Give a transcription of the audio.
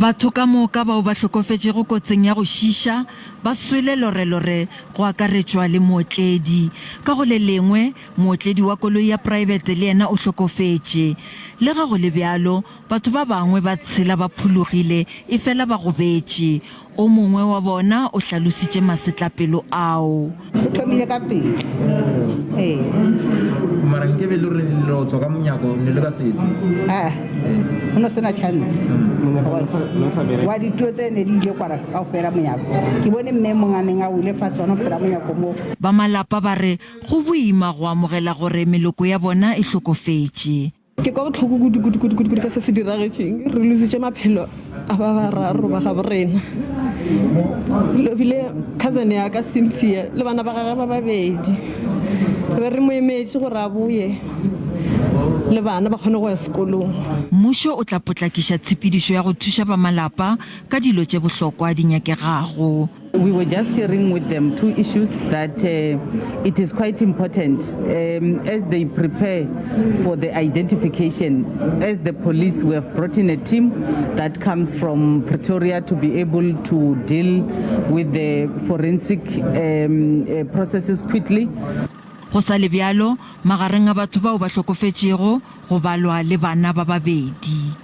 batho ka moka bao ba hlokofetse go kotsing ya go shisha ba swele lore go akaretswa le mootledi ka go le lengwe mootledi wa koloi ya private le yena o hlokofetse le ga go le bjalo batho ba bangwe ba tshela ba phulogile e fela ba gobetse o mongwe wa bona o hlalositse masetlapelo ao thomile ka pele mara nke be le re lo tswa ka monyako ne le ka setse ono sena chance wa dituo tse ne di ile kwara ka ofela monyako ke bone mme monganeng a wile fatshe ona ofela monyako mo ba malapa ba re go boima go amogela gore meloko ya bona e hlokofetse ke ka botlhoko kudu ka se se diragetseng re lositse maphelo a ba bararo ba ga borena lebile cousin ya ka Cynthia le bana ba gagwe ba babedi be re mo emetse gore a boye le bana ba kgone go ya sekolong mmušo o tla potlakisha tshepedišo ya go thuša ba malapa ka dilo tše bohlokwa di nyakegago. We were just sharing with them two issues that it is quite important as they prepare for the identification. As the police, we have brought in a team that comes from Pretoria to be able to deal with the forensic processes quickly. Go sa le bjalo magareng a batho bao ba hlokofetšego go balwa le bana ba babedi.